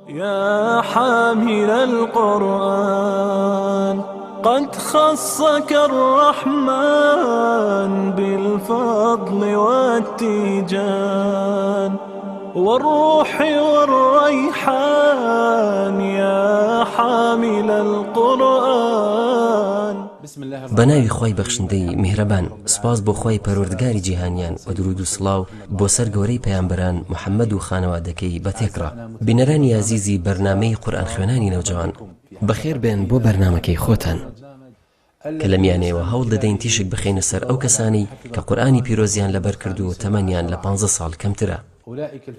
يا حامل القرآن قد خصك الرحمن بالفضل والتيجان والروح والريحان يا حامل القرآن. بەناوی خۆی بەخشندەی میهرەبان، سپاس بۆ خۆی پەروەردگاری جیهانیان و درود و سڵاو بۆ سەر گەورەی پەیامبەران محەممەد و خانەوادەکەی بەتێکڕا. بینەرانی عزیزی بەرنامەی قورئان خوێنانی نەوجەوان، بەخێر بێن بۆ بەرنامەکەی خۆتان کە لە میانەوە هەوڵ دەدەین تیشک بخێنە سەر ئەو کەسانی کە قورئانی پیرۆزیان لەبەر کردو و تەمەنیان لە 15 ساڵ کەمترە،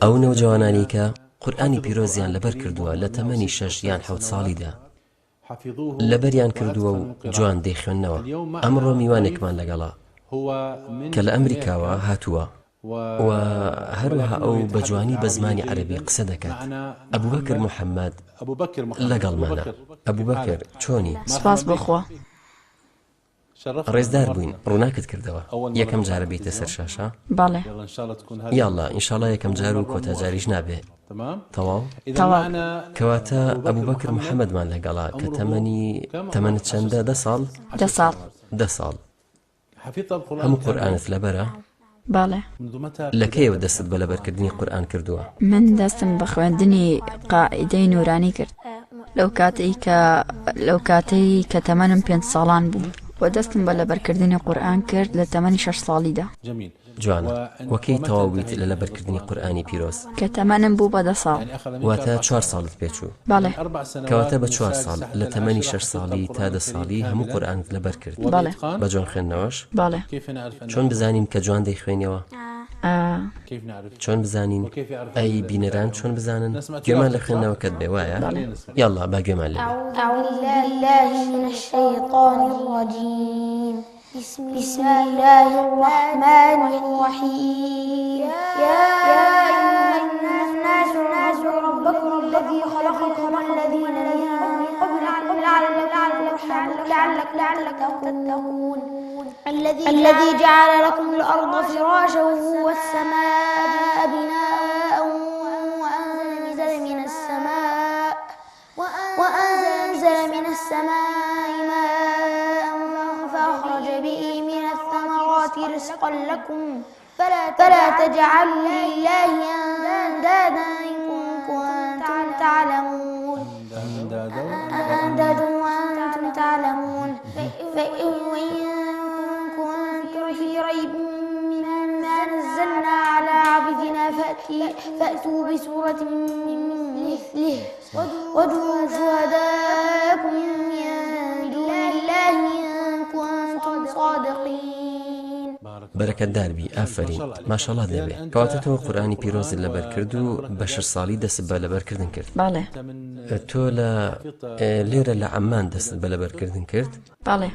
ئەو نەوجەوانانی کە قورئانی پیرۆزیان لەبەر کردووە لە تەمەنی 6 یان 7 ساڵیدا لەبەریان کردووە و جوان دەیخوێننەوە. ئەمڕۆ میوانێکمان لەگەڵا کە لە ئەمریکاوە هاتووە و هەروەها ئەو بە جوانی بە زمانی عەرەبی قسە دەکات. ئەبوبەکر محەممەد لەگەڵمانە. ئەبوبەکر چۆنی؟ سپاس بخوا. ڕێزدار بووین، ڕووناکت کردەوە. یەکەم جارە بیتە سەر شاشە؟ بەڵێ. یاڵڵا ئینشاڵڵا یەکەم جار و کۆتا جاریش نابێ. تەواو؟ کەواتە ئەبوبەکر محەممەدمان لەگەڵا کە تەمەنت چەندە؟ 10 ساڵ؟ 10 ساڵ. 10 ساڵ. هەموو قورئانت لەبەرە؟ بەڵێ. لە کەیەوە دەستت بە لەبەرکردنی قورئان کردووە؟ من دەستم بە خوێندنی قائیدەی نورانی کرد لەو کاتەی کە تەمەنم 5 ساڵان بوو و دەستم بە لەبەرکردنی قورئان کرد لە تەمەنی 6 ساڵیدا. جوانە. وەکەی تەواویت لە لەبەرکردنی قورئانی پیرۆز؟ کە تەمەنم بوو بە 10 ساڵ. واتە 4 ساڵت پێچوو؟ بەڵێ. کەواتە بە 4 ساڵ لە تەمەنی 6 ساڵی تا 10 ساڵی هەموو قورئانت لەبەر کرد؟ بەڵێ. بە جوان خوێندنەوەش؟ بەڵێ. چۆن بزانین کە جوان دەیخوێنیەوە؟ چۆن بزانین؟ ئەی بینەران چۆن بزانن؟ گوێمان لە خوێندنەوەکەت بێ وایە؟ یاڵڵا با گوێمان لێ. أعوذ بالله من الشيطان الرجيم. بسم الله الرحمن الرحيم. يا أيها الناس اعبدوا ربكم الذي خلقكم والذين من قبلكم لعلكم تتقون. الذي جعل لكم الأرض فراشا والسماء بناء وأنزل من السماء ماء فأخرج به من الثمرات رزقا لكم فلا تجعلوا لله أندادا إن كنتم تعلمون. فإن كنتم في ريب مما نزلنا على عبدنا فأتوا بسورة من مثله وادعوا شهداءكم من دون الله إن كنتم صادقين. بەرەکەتدار بی. ئافرین. ماشەڵڵا دەبێ. کەواتەوە قورئانی پیرۆزت لەبەر کرد و بە 6 ساڵی دەست بە لەبەرکردن کرد؟ بەڵێ. تۆ لە لێرە لە عەمان دەست بە لەبەرکردن کرد؟ بەڵێ.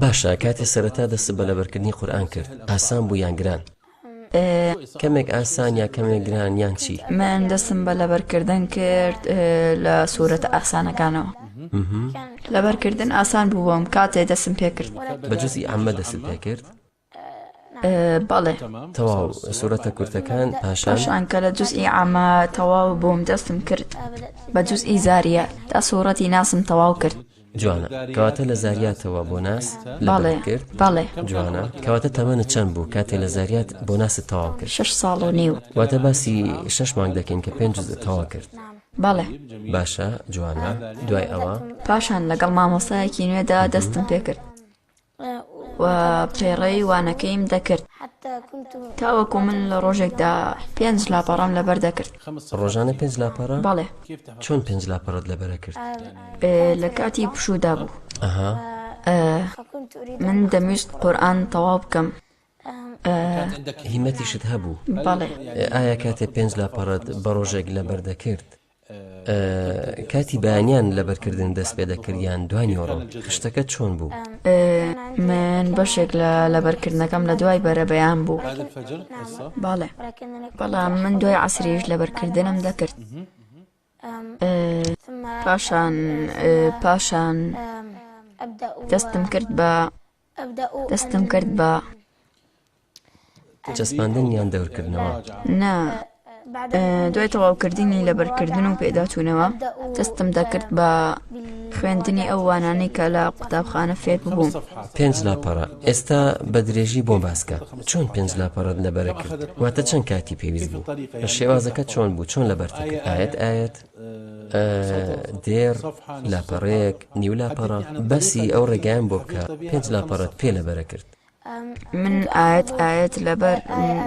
باشە، کاتێ سەرەتا دەست بە لەبەرکردنی قورئان کرد ئاسان بوو یان گران؟ کەمێک ئاسان یا کەمێک گران یان چی؟ من دەستم بە لەبەرکردن کرد لە سوورەتە ئاسانەکانەوە. لەبەرکردن ئاسان بوو بۆم کاتێ دەستم پێ کرد. بە جوزئی عەممە دەست پێ کرد؟ بەڵێ. تەواو سوورەتە کورتەکان پاشان کە لە جوزئی عەممە تەواو بووم دەستم کرد بە جوزئی زاریە تا سوورەتی ناسم تەواو کرد. جوانە. کەواتە لە زاریاتەوە بۆ ناس لەبەر کرد؟ بەڵێ. جوانە. کەواتە تەمەنت چەند بوو کاتێ لە زاریات بۆ ناست تەواو کرد؟ 6 ساڵ و نیو. واتە باسی 6 مانگ دەکەین کە 5 جوزء تەواو کرد؟ بەڵێ. باشە، جوانە. دوای ئەوە پاشان لەگەڵ مامۆستایەکی نوێدا دەستم پێ کرد و پێڕەی وانەکەیم دەکرد تاوەکو من لە ڕۆژێکدا 5 لاپەڕەم لەبەر دەکرد. ڕۆژانە 5 لاپەڕە؟ بەڵێ. چۆن 5 لاپەڕەت لەبەرە کرد؟ لە کاتی پشوودا بوو. من دەمویست قورئان تەواو بکەم. هیمەتیشت هەبوو؟ بەڵێ. ئایا کاتێ 5 لاپەڕەت بە ڕۆژێک لەبەر دەکرد کاتی بەیانیان لەبەرکردن دەست پێ دەکرد یان دوانیۆڕۆ؟ خشتەکە چۆن بوو؟ من بەشێک لە لەبەرکردنەکەم لە دوای بەرە بەیان بوو. بەڵێ. بەڵام من دوای عەسریش لەبەرکردنم دەکرد. پاشان دەستم کرد بە چەسپاندن یان دەورکردنەوە؟ نا، دوای تەواوکردنی لەبەرکردن و پێداچوونەوە دەستم دەکرد بە خوێندنی ئەو وانانەی کە لە قوتابخانە فێر ببووم. 5 لاپەڕە ئێستا بە درێژی بۆ باسکە چۆن 5 لاپەڕەت لەبەرە کرد واتە چەند کاتی پێویست بوو شێوازەکە چۆن بوو چۆن لەبەرتەکە ئاەت دێر لاپەڕەیەک نیو لاپەڕە بەسی ئەو ڕێگایان بۆ بکە 5 لاپەڕەت پێ لەبەرە کرد. من ئاەت لەبەر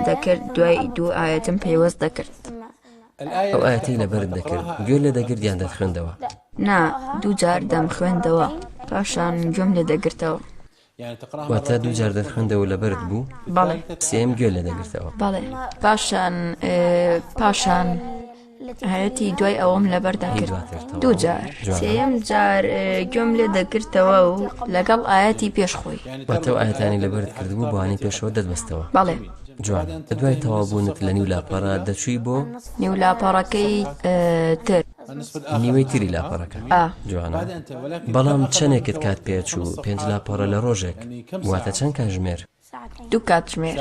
دەکرد دوای 2 ئاەتم پێوەست دەکرد. ئەو ئاەتی لەبەرت دەکرد گوێ لە دەگردیان دەخوێندەوە؟ نا 2 جار دەمخوێندەوە پاشان گوێم لێ دەگرتەوە. واتە 2 جار دەخوێندەوە لەبەرت بوو؟ بەڵێ. سێم گوێ لێ دەگرتەوە؟ بەڵێ. پاشان هەیەتی دوای ئەوەم لەبەر دەکرد 2 جار سێم جار گوێم لێ دەگرتەوە و لەگەڵ ئاەتی پێشخۆی. واتە ئاەتانی لەبەرت کردبوو بۆوانی پێشەوە دەستبەستەوە؟ بەڵێ. جوان دوای تەواوبوونت لە نیو لاپەڕە دەچووی بۆ نیو لاپەڕەکەی تر نیوەی تری لاپەڕەکە جوانە بەڵام چەندێکت کات پێچوو 5 لاپەڕە لە ڕۆژێک واتە چەند کاتژمێر؟ 2 کاتژمێر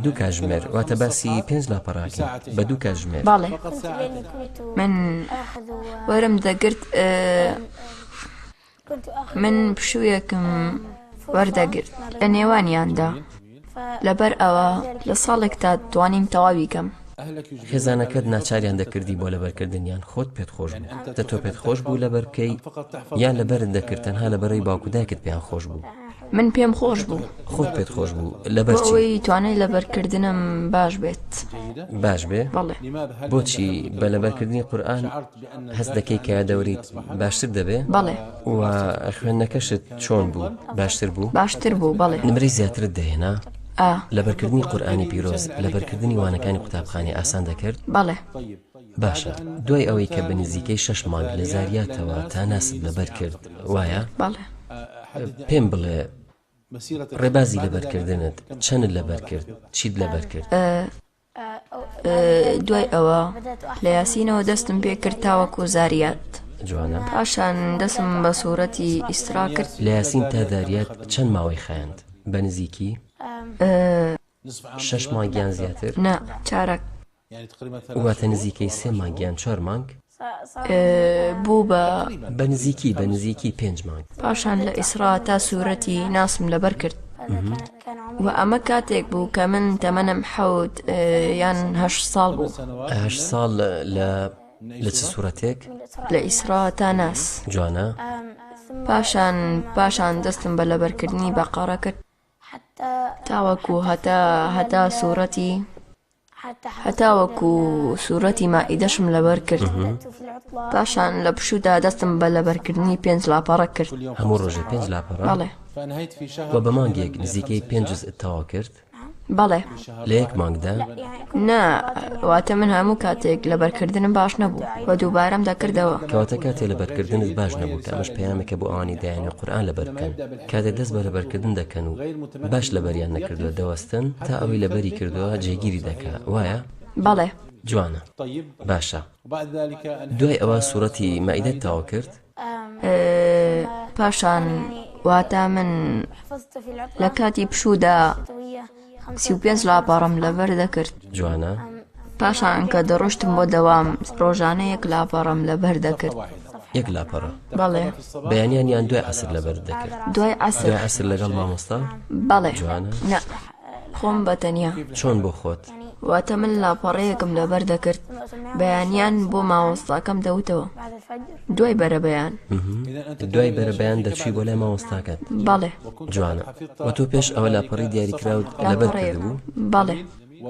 2 کاتژمێر واتە باسی 5 لاپەڕاکە بە 2 کاتژمێر. بەڵێ من وەرم دەگرت من پشوویەکم وەردەگرت لە نێوانیاندا لەبەر ئەوە لە ساڵێکتا توانیم تەواوی کەم. خێزانەکەت ناچاریان دەکردی بۆ لەبەرکردنیان خۆت پێت خۆش بوو دە تۆ پێت خۆش بوو لەبەر بکەی یان لەبەرت دەکرد تەنها لەبەرەی باوکودایکت پێیان خۆش بوو؟ من پێم خۆش بوو. خۆت پێت خۆش بوو لەبەرچی؟ بۆی توانای لەبەرکردنم باش بێت. باش بێ؟ بەڵێ. بۆچی بە لەبەرکردنی قورئان هەست دەکەی کە دەوریت باشتر دەبێ؟ بەڵێ. و خوێندنەکەشت چۆن بوو؟ باشتر بوو؟ باشتر بوو بەڵێ. نمرەی زیاترت دەهێنا؟ لەبەرکردنی قورئانی پیرۆز لەبەرکردنی وانەکانی قوتابخانەی ئاسان دەکرد؟ بەڵێ. باشە دوای ئەوەی کە بە نزیکەی 6 مانگ لە زاریاتەوە تا ناست لەبەر کرد وایە؟ بەڵێ. پێم بڵێ ڕێبازی لەبەرکردنت چەند لەبەر کرد چیت لەبەر کرد؟ دوای ئەوە لە یاسینەوە دەستم پێ کرد تاوەکو زاریات. جوانە. پاشان دەستم بە سوورەتی ئیسرا کرد. لە یاسین تا داریات چەند ماوەی خایاند؟ بە نزیکی 6 مانگیان زیاتر؟ نا چارەک. واتە نزیکەی 3 مانگیان 4 مانگ؟ بوو بە نزیکی 5 مانگ. پاشان لە ئیسرا تا سوورەتی ناسم لەبەر کرد و ئەمە کاتێک بوو کە من تەمەنم 7 یان 8 ساڵ بوو. 8 ساڵ لە چ سوورەتێک؟ لە ئیسرا تا ناس. جوانە. پاشان دەستم بە لەبەرکردنی بەقەرە کرد تاوەکو هەتا سوورەتی هەتاوەکو سوورەتی مائیدەشم لەبەر کرد. پاشان لە پشوودا دەستم بە لەبەرکردنی 5 لاپەڕە کرد. هەموو ڕۆژێ 5 لاپەڕە؟ بەڵێ. و بە مانگێک نزیکەی 5 جزء تەواو کرد؟ بەڵێ. لە یەک مانگدا؟ نا واتە من هەموو کاتێک لەبەرکردنم باش نەبوو و دووبارەم دەکردەوە. کەواتە کاتێ لەبەرکردنت باش نەبوو کە ئەمەش پەیامێکە بۆ ئەوانی دایانی قورئان لەبەر بکەن کاتێ دەست بە لەبەرکردن دەکەن و باش لەبەریان نەکردووە دەوەستن تا ئەوەی لەبەری کردووە جێگیری دەکا وایە؟ بەڵێ. جوانە. باشە دوای ئەوە سوورەتی مائیدەت تەواو کرد؟ پاشان واتە من لە کاتی پشوودا 35 لاپەڕم لەبەر دەکرد. جوانە. پاشان کە دەڕۆشتم بۆ دەوام ڕۆژانەیەک لاپەڕم لەبەر دەکرد. 1 لاپەڕە؟ بەڵێ. بەیانیان یان دوای عەسر لەبەر دەکرد؟ دوای عەسر لەگەڵ مامۆستا؟ بەڵێ. جوانە. نا خۆم بەتەنیا. چۆن بۆ خۆت؟ واتە من لاپەڕەیەکم لەبەر دەکرد بەیانیان بۆ مامۆستاکەم دەوتەوە دوای بەرەبەیان. دوای بەرەبەیان دەچووی بۆ لای مامۆستاکەت؟ بەڵێ. جوانە. و تۆ پێش ئەوە لاپەڕی دیاریکراوت لەبەر کردبوو؟ بەڵێ.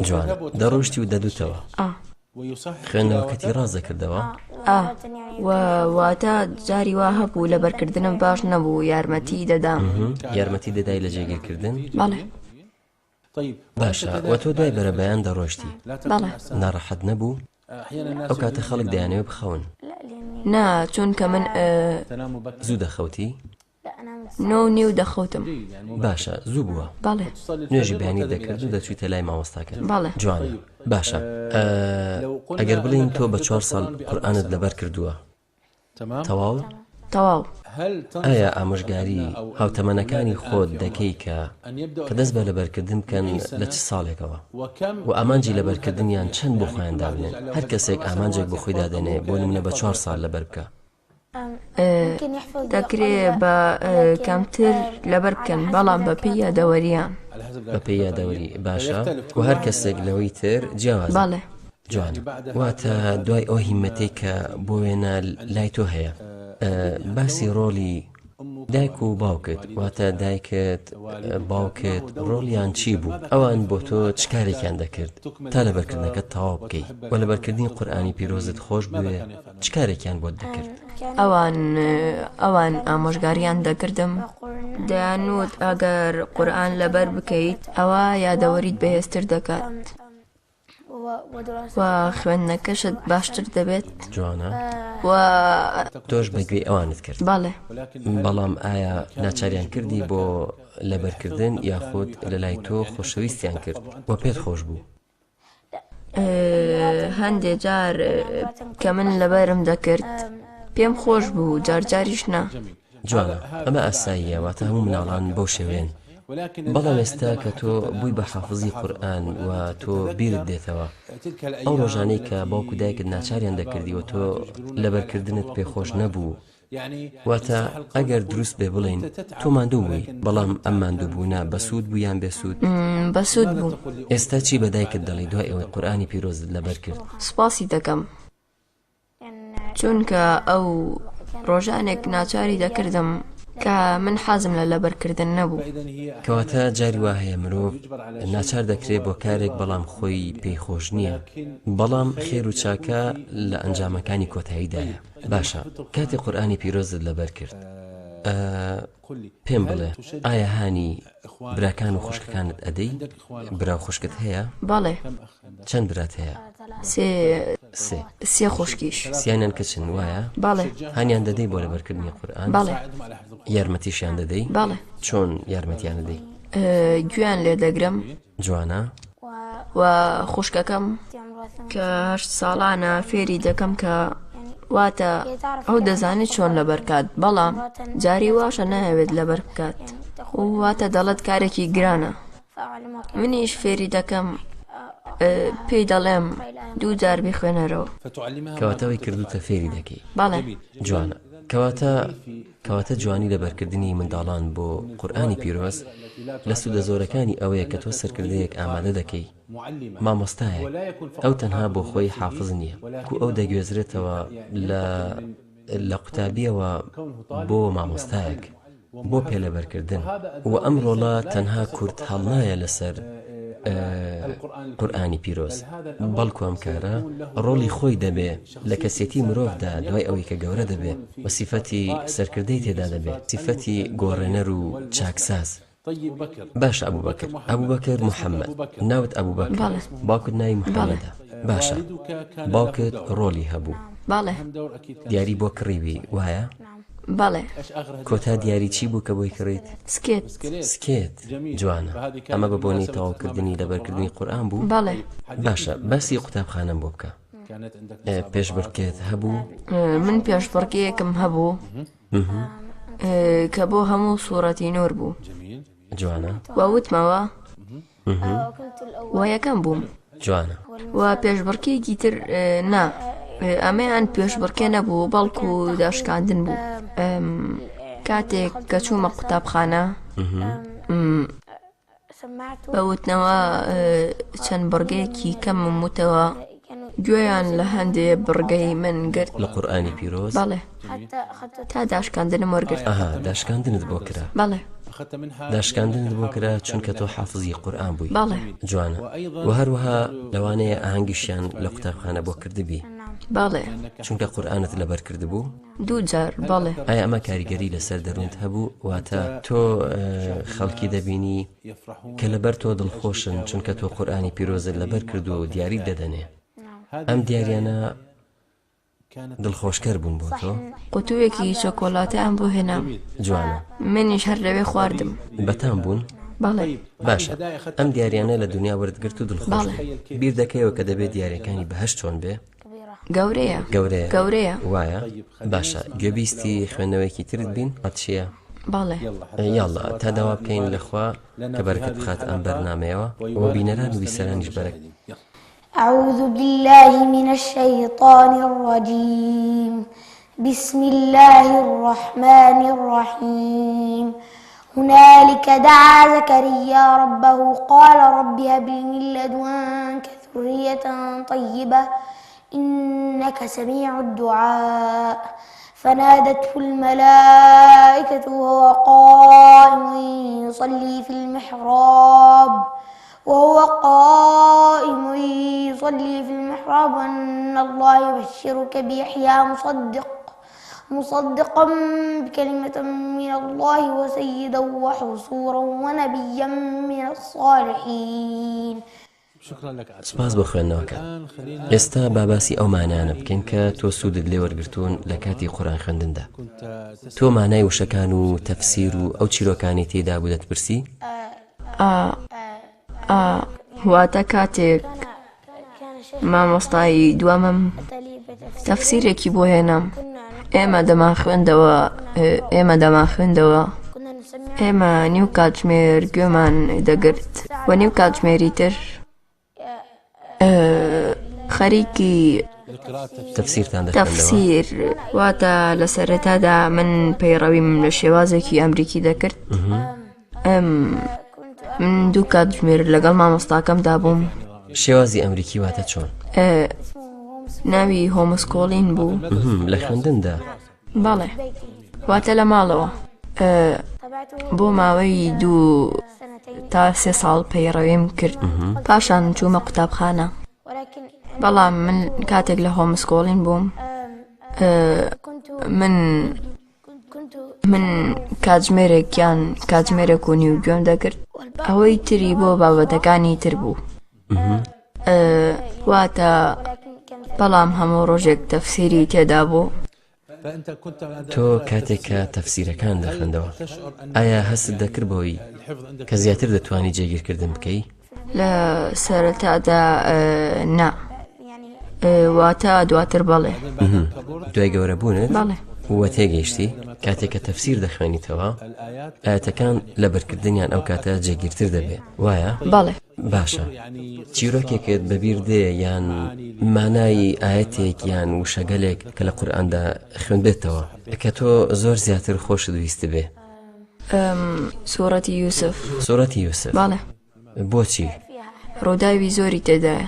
جوانە. دەڕۆشتی و دەدوتەوە؟ خوێندنەوەکەتی ڕاز دەکردەوە؟ واتە جاری وا هەبوو لەبەرکردنم باش نەبوو یارمەتی دەدام. یارمەتی دەدای لە جێگیرکردن؟ بەڵێ. باشە و تۆ دوای بەرەبەیان دەڕۆشتی؟ بەڵێ. ناڕەحەت نەبوو؟ ئەو کاتە خەڵک دەیانەوێ بخەون؟ نا چونکە من زوو دەخەوتی؟ 9:30 دەخەوتم. باشە زوو بووە؟ بەڵێ. نوێژی بەیانی دەکرد و دەچوویتە لای مامۆستاکەت؟ بەڵێ. جوانە. باشە ئەگەر بڵین تۆ بە 4 ساڵ قورئانت لەبەر کردووە تەواو؟ تەواو. ئایا ئامۆژگاری هاوتەمەنەکانی خۆت دەکەی کە دەست بە لەبەرکردن بکەن لە چ ساڵێکەوە و ئامانجی لەبەرکردنیان چەند بۆ خۆیان دابنێن؟ هەر کەسێک ئامانجێک بۆ خۆی دادێنێ بۆ نمونە بە 4 ساڵ لەبەر بکە دەکرێت بە کەمتر لەبەر بکەن بەڵام بە پێی یادەوەریان بە پێی یادەوەری باشە و هەر کەسێک لەوەی تر جیاواز بەڵێ جوان واتە دوای ئەو هیمەتەی کە بۆ وێنە لای تۆ هەیە باسی ڕۆلی دایک و باوکت واتە دایکت باوکت ڕۆڵیان چی بوو؟ ئەوان بۆ تۆ چ کارێکیان دەکرد تا لەبەرکردنەکەت تەواو بکەیت و لەبەرکردنی قورئانی پیرۆزت خۆش بوێ چ کارێکیان بۆت دەکرد؟ ئەوان ئامۆژگاریان دەکردم دەیانوت ئەگەر قورئان لەبەر بکەیت ئەوە یادەوەریت بەهێزتر دەکات و خوێندنەکەشت باشتر دەبێت. جوانە و تۆش بەگوێی ئەوانت کرد؟ بەڵێ. بەڵام ئایا ناچاریان کردی بۆ لەبەرکردن یاخود لە لای تۆ خۆشەویستیان کرد و پێت خۆش بوو؟ هەندێک جار کە من لەبەرم دەکرد پێم خۆش بوو جارجاریش نا. جوانە ئەمە ئاساییە واتە هەموو مناڵان بەو شێوێن. بەڵام ئێستا کە تۆ بووی بە حافزی قورئان و تۆ بیرت دێتەوە ئەو ڕۆژانەی کە باوکو دایکت ناچاریان دەکردی و تۆ لەبەرکردنت پێخۆش نەبوو واتە ئەگەر دروست بێ بڵین تۆ ماندوو بووی بەڵام ئەم ماندوو بوونە بەسوود بوو یان بێسوود؟ بەسوود بوو. ئێستا چی بە دایکت دەڵی دوای ئەوەی قورئانی پیرۆزت لەبەر کرد؟ سوپاسی دەکەم چونکە ئەو ڕۆژانێک ناچاری دەکردم کە من حەزم لە لەبەرکردن نەبوو. کەواتە جاری وا هەیە مرۆڤ ناچار دەکرێت بۆ کارێک بەڵام خۆی پێی خۆش نییە بەڵام خێر و چاکە لە ئەنجامەکانی کۆتاییدایە. باشە کاتی قورئانی پیرۆزت لەبەر کرد پێم بڵێ ئایا هانی براکان و خوشکەکانت ئەدەی؟ برا و خوشکت هەیە؟ بەڵێ. چەند برات هەیە؟ سێ خوشکیش. سیانیان کچن وایە؟ بەڵێ. هانیان دەدەی بۆ لەبەرکردنی قورئان؟ بەڵێ. یارمەتیشیان دەدەی؟ بەڵێ. چۆن یارمەتیان دەدەی؟ گویان لێ دەگرم. جوانە. و خوشکەکەم کە 8 ساڵانە فێری دەکەم کە واتە ئەو دەزانێت چۆن لەبەر بکات بەڵام جاری واشە نایەوێت لەبەر بکات واتە دەڵێت کارێکی گرانە. منیش فێری دەکەم پێی دەڵێم 2 جار بخوێنەرەوە. کەواتەوەی کردوتە فێری دەکەی؟ بەڵێ. جوانە. کەواتە جوانی لەبەرکردنی منداڵان بۆ قورئانی پیرۆز لە سوودە زۆرەکانی ئەوەیە کە تۆ سەرکردەیەک ئامادە دەکەی مامۆستایە ئەو تەنها بۆ خۆی حافظ نییە کو ئەو دەگوێزرێتەوە لە قوتابیەوە بۆ مامۆستایەک بۆ پێلەبەرکردن و ئەم ڕۆڵە تەنها کورت هەڵنایە لەسەر قورئانی پیرۆز بەڵکو ئەم کارە ڕۆڵی خۆی دەبێ لە کەسێتی مرۆڤدا دوای ئەوەی کە گەورە دەبێ و سیفەتی سەرکردەی تێدا دەبێت سیفەتی گۆڕێنەر و چاکساز. باش ئەبوبەکر محەممەد ناوت ئەبوبەکر باوکت ناوی محەممەدە باشە باوکت ڕۆلی هەبوو؟ بەڵێ. دیاری بۆ کڕیوی وایە؟ بەڵێ. کۆتا دیاری چی بوو کە بۆی کڕیت؟ سکێت. جوانە ئەمە بە بۆنی تەواوکردنی لەبەرکردنی قورئان بوو؟ بەڵێ. باشە باسی قوتابخانەم بۆ بکە. پێشبڕکێت هەبوو؟ من پێشبڕکەیەکم هەبوو کە بۆ هەموو سوورەتی نور بوو. جوانە. وەوتمەوە و یەکەم بووم. جوانە. و پێشبڕکێکی تر نا ئەمەیان پێشبڕکێ نەبوو بەڵکو داشکاندن بوو. کاتێک کە چوومە قوتابخانە بەوتنەوە چەند بڕگەیەکی کەمم وتەوە گوێیان لە هەندێ بڕگەی من گرت لە قورئانی پیرۆز؟ بەڵێ. تا داشکاندنم وەرگرت. داشکاندنت بۆ کرا؟ بەڵێ. داشکاندنت بۆ کرا چونکە تۆ حافزی قورئان بووی؟ بەڵێ. جوانە. و هەروەها لەوانەیە ئاهەنگیشیان لە قوتابخانە بۆ کردبی؟ بەڵێ. چونکە قورئانت لەبەر کردبوو؟ 2 جار. بەڵێ. ئایا ئەمە کاریگەری لەسەر دەروونت هەبوو واتە تۆ خەڵکی دەبینی کە لەبەر تۆ دڵخۆشن چونکە تۆ قورئانی پیرۆزت لەبەر کردووە و دیاری دەدەنێ ئەم دیاریانە دڵخۆشکەر بوون بۆ تۆ؟ قوتوویەکی شۆکۆلاتەیان بۆ هێنام. جوانە. منیش هەر لەوێ خواردم. بەتام بوون؟ بەڵێ. باشە ئەم دیاریانە لە دنیا وەرتگرت و دڵخۆش بیر دەکەیەوە کە دەبێت دیارەکانی بەهەشت چۆن بێ؟ گەورەیە گەورەیە گەورەیە وایە باشە گوێبیستی خوێندنەوەیەکی ترت بین چییە؟ باڵێ یاڵا تا داوا بکەین لەخوا کە بەرەکەت بخات ئەم بەرنامەیەوە و بینەران و بیسەرانیش بەرەک أعوذ بالله من الشيطان الرجيم بسم الله الرحمن الرحيم هنالك دعا زكريا ربه قال رب هب لي من لدنك ذرية طيبة إنك سميع الدعاء فنادته الملائكة وهو قائم يصلي في المحراب أن الله يبشرك بيحيى مصدقا بكلمة من الله وسيدا وحصورا ونبيا من الصالحين. سپاس بۆ خوێندنەوەکە. ئێستا باباسی ئەو مانایانە بکەین کە تۆ سوودت لێ وەرگرتوون لە کاتی قورئان خوێندندا. تۆ مانای وشەکان و تەفسیر و ئەو چیرۆکانی تێدا بوو دەتپرسی؟ واتە کاتێک مامۆستایی دوامم تەفسیرێکی بۆ هێنام ئێمە دەمان خوێندەوە ئێمە نیو کاتژمێر گوێمان دەگرت و نیو کاتژمێری تر خەریکی تەفسیر واتە لە سەرەتادا من پەیڕەویم لە شێوازێکی ئەمریکی دەکرد من دوو کاتژمێر لەگەڵ مامۆستاکەمدا بووم. شێوازی ئەمریکی واتە چۆن؟ ناوی هۆمسکۆڵین بوو لە خوێندندا؟ بەڵێ واتە لە ماڵەوە بۆ ماوەی 2 تا 3 ساڵ پەیڕەویم کرد پاشان چوومە قوتابخانە. بەڵام من کاتێک لە هۆمسکۆڵین بووم من کاتژمێرێک و نیو گوێم دەکرد ئەوەی تری بۆ بابەتەکانی تر بوو واتە بەڵام هەموو ڕۆژێک تەفسیری تێدا بوو. تۆ کاتێککە تەفسیرەکان دەخوێندەوە ئایا هەست دەکرد بۆی کە زیاتر دەتوانی جێگیرکردن بکەی؟ لە سەرەتادا نا واتە دواتر بەڵێ دوای گەورە بوونت بەڵێ وە تێگەیشتی کاتێککە تەفسیر دەخوێنیتەوە ئاەتەکان لە بەرکردنیان ئەو کاتە جێگیرتر دەبێ وایە؟ بەڵێ باشە چیرۆکێکت بەبیر دێ یان مانای ئاەتێک یان وشەگەلێک کە لە قورئاندا خوێنبێتەوە کە تۆ زۆر زیاتر خۆشت ویست بێ؟ سوورەتی یوسف. سوورەتی یوسف بەڵێ. بۆچی؟ ڕووداوی زۆری تێدایە.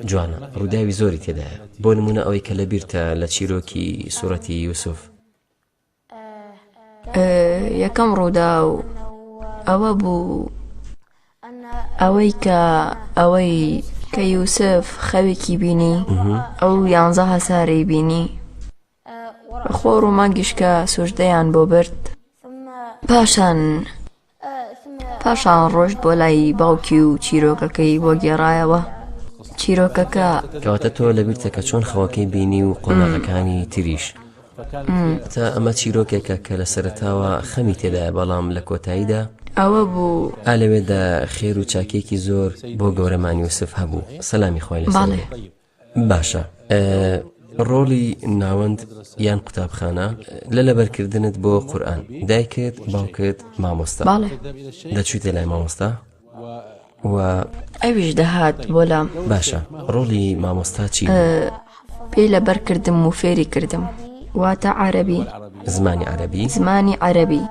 جوانە ڕووداوی زۆری تێدایە. بۆ نمونە ئەوەی کە لەبیرتە لە چیرۆکی سوورەتی یوسف؟ یەکەم ڕووداو ئەوە بوو ئەوەی کە یوسف خەوێکی بینی ئەو 11 هەسارەی بینی خۆڕ و مانگیشکە سوژدەیان بۆ برد پاشان ڕۆژت بۆ لای باوکی و چیرۆکەکەی بۆ گێڕایەوە. چیرۆکەکە کەواتە تۆ لەبیرتە کە چۆن خەوەکەی بینی و قۆناغەکانی تریش تا ئەمە چیرۆکێکە کە لە سەرەتاوە خەمی تێدایە بەڵام لە کۆتاییدا ئەوە بوو ئالەوێدا خێر و چاکێکی زۆر بۆ گەورەمان یوسف هەبوو. سەلامی خوای لەسەر بێ. باشە ڕۆڵی ناوەند یان قوتابخانە لە لەبەرکردنت بۆ قورئان دایکت باوکت مامۆستا دەچوویتە لای مامۆستا و ئەویش دەهات بۆ لام. باشە ڕۆڵی مامۆستا چی؟ پێی لەبەر کردم و فێری کردم واتە عەرەبی زمانی عەرەبی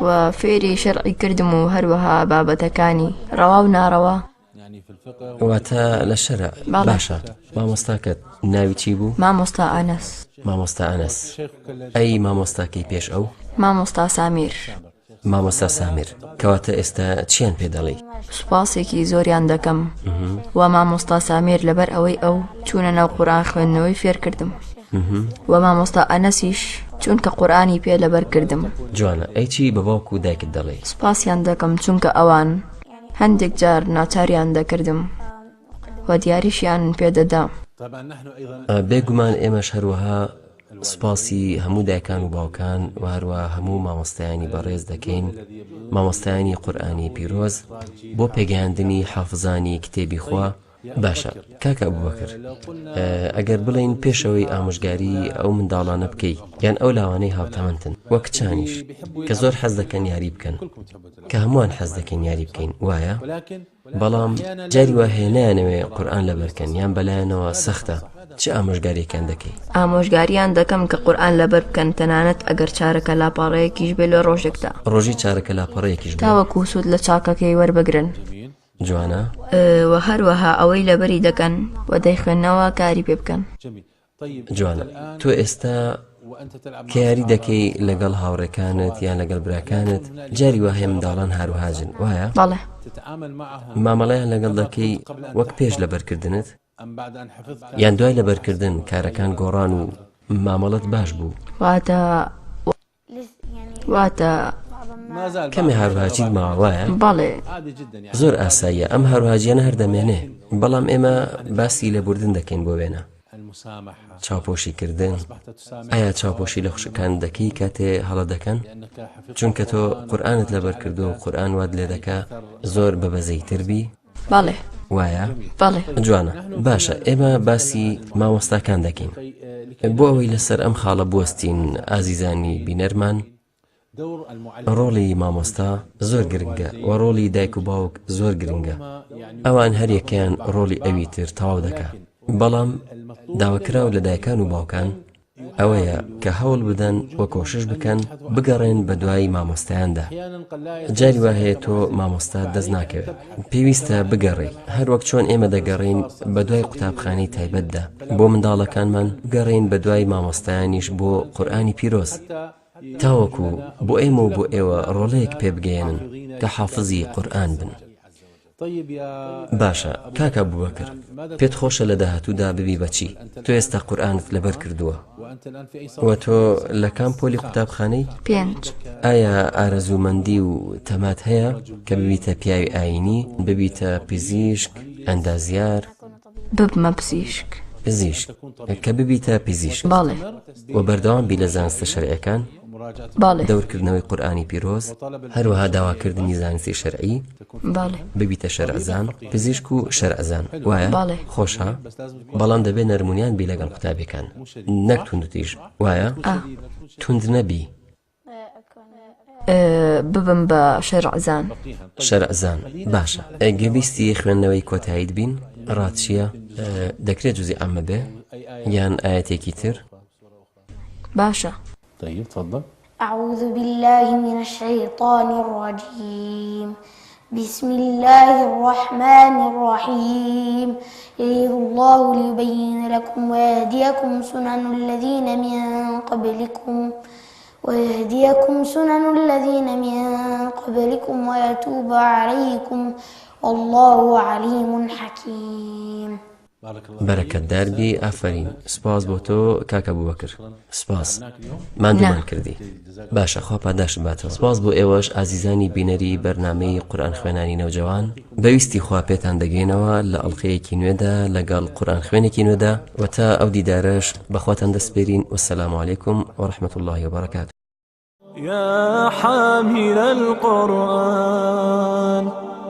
و فێری شەرعی کردم و هەروەها بابەتەکانی ڕەوا و ناڕەوا واتە لە شەرع. باشە مامۆستاکەت ناوی چی بوو؟ مامۆستا ئەنەس. مامۆستا ئەنەس. ئەی مامۆستاکەی پێش ئەو؟ مامۆستا سامیر. مامۆستا سامیر. کەواتە ئێستا چیان پێ دەڵێی؟ سوپاسێکی زۆریان دەکەم و مامۆستا سامیر لەبەر ئەوەی ئەو چوونە ناو قورئان خوێندنەوەی فێر کردم و مامۆستا ئەنەسیش چونکە قورئانی پێ لەبەر کردم. جوانە ئەی چی بە باوک و دایکت دەڵێی؟ سوپاسیان دەکەم چونکە ئەوان هەندێک جار ناچاریان دەکردم و دیاریشیان پێدەدا. بێگومان ئێمەش هەروەها سپاسی هەموو دایکان و باوکان و هەروە هەموو مامۆستایانی بەڕێز دەکەین، مامۆستایانی قورئانی پیرۆز بۆ پێگەیاندنی حافزانی کتێبی خوا. باشە کاکە ئەبوبەکر، ئەگەر بڵێن پێشەوەی ئامۆژگاری ئەو منداڵانە بکەیت یان ئەو لاوانەی هاوتەمەندن وەک کچانیش کە زۆر حەز دەکەن یاری بکەن، کە هەمووان حەز دەکەن یاری بکەین وایە، بەڵام جاری وا هەیە نایانەوێ قورئان لەبەرکەن یان بەلایەنەوە سەختە، چه ئامۆژگاریەکان دەکەی؟ ئامۆژگاریان دەکەم کە قورئان لەبەر بکەن، تەنانەت ئەگەر چارەکە لاپاڕەیەکیش بێ لە ڕۆژێکدا، ڕۆژی چارەکە لاپەڕەیەکیش بێ، تاوەکو سوود لە چاکەکەی وەربگرن. جوانە. و هەروەها ئەوەی لەبەری دەکەن و دەیخوێنەوە کاری پێ بکەن. جوانە. تۆ ئێستا کە یاری دەکەی لەگەڵ هاوڕێکانت یان لەگەڵ براکانت، جاری وا هەیە منداڵان هاروهاجن وایە؟ بەڵێ. مامەڵەیان لەگەڵ دەکەی وەک پێش لەبەرکردنت یان دوای لەبەرکردن کارەکان گۆڕان و مامەڵەت باش بوو؟ واتە کەمێ هاروهاجیت ماوە وایە؟ بەڵێ. زۆر ئاساییە ئەم هاروهاجیانە هەردەمێنێ، بەڵام ئێمە باسی لەبوردن دەکەین بۆ وێنە. چاوپۆشیکردن، ئایا چاوپۆشی لە خوشکان دەکەی کاتێ هەڵە دەکەن؟ چونکە تۆ قورئانت لەبەر کردو و قورئان وات لێ دەکا زۆر بەبەزەیتر بی؟ بەڵێ. وایە؟ بەڵێ. جوانە. باشە ئێمە باسی مامۆستاکان دەکەین بۆ ئەوەی لەسەر ئەم خاڵە بوەستین. ئازیزانی بینەرمان، ڕۆڵی مامۆستا زۆر گرنگە و ڕۆڵی دایک و باوک زۆر گرنگە، ئەوان هەریەکەیان ڕۆڵی ئەوی تر تەواو دەکا، بەڵام داواکراو لە دایکان و باوکان ئەوەیە کە هەوڵ بدەن و کۆشش بکەن بگەڕێن بە دوای مامۆستایاندا. جاری وا هەیە تۆ مامۆستا دەست ناکەوێت، پێویستە بگەڕێ هەر وەک چۆن ئێمە دەگەڕین بە دوای قوتابخانەی تایبەتدا بۆ منداڵەکانمان، بگەڕین بە دوای مامۆستایانیش بۆ قورئانی پیرۆز، تاوەکو بۆ ئێمە و بۆ ئێوە ڕۆڵەیەک پێبگەێنن کە حافزی قورئان بن. باشە کاکە ئەبوبەکر، پێت خۆشە لە داهاتوودا ببی بەچی؟ تۆ ئێستا قورئانت لەبەر کردووە و تۆ لە کام پۆلی قوتابخانەی؟ 5. ئایا ئارەزوومەندی و تەمات هەیە کە ببیتە پیاوی ئاینی، ببیتە پزیشک، ئەندازیار؟ ببمە پزیشک. پزیشک کە ببیتە پزیشک. بەڵێ. و بەردەوام بی لە زانستە شەرعیەکان، بەڵێ. دەورکردنەوەی قورئانی پیرۆز، هەروەها داواکردنی زانستی شەرعی، بەڵێ. ببیتە شەرعزان، پزیشک و شەرعزان وایە؟ بەڵێ. خۆشە، بەڵام دەبێت نەرمونیان بی لەگەڵ قوتابەکان، نەک توندوتیژ وایە؟ توند نەبی. ببم بە شەرعزان. شەرعزان. باشە. گویستی خوێندنەوەی کۆتاییت بین؟ ڕاتچیە؟ دەکرێت جوزی ئەمە بێ یان ئاەتێکی تر؟ باشە. طيب تفضل. أعوذ بالله من الشيطان الرجيم. بسم الله الرحمن الرحيم. يريد الله ليبين لكم ويهديكم سنن الذين من قبلكم ويتوب عليكم والله عليم حكيم. بەرەکەت داربی. ئافرین. سپاس بۆ تۆ کاکە ئەبوبەکر. سپاس مادومان کردی. باشە خوا پاداشت باتەوە. سپاس بۆ ئێوەش ئازیزانی بینەری بەرنامەی قورئان خوێنانی نەوجەوان. بەویستی خوا پێتان دەگەینەوە لە ئەڵقەیەکی نوێدا لەگەڵ قورئان خوێنێکی نوێدا و تا ئەو دیدارەش بەخواتان دەسپێرین. وەسەلام عەلەیکوم وەڕەحمەت الله وبەرەکاتوه. يا حامل القرآن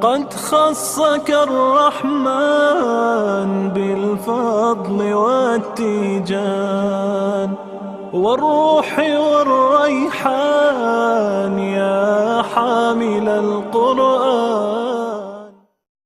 قد خصك الرحمن بالفضل والتيجان والروح والريحان. يا حامل القرآن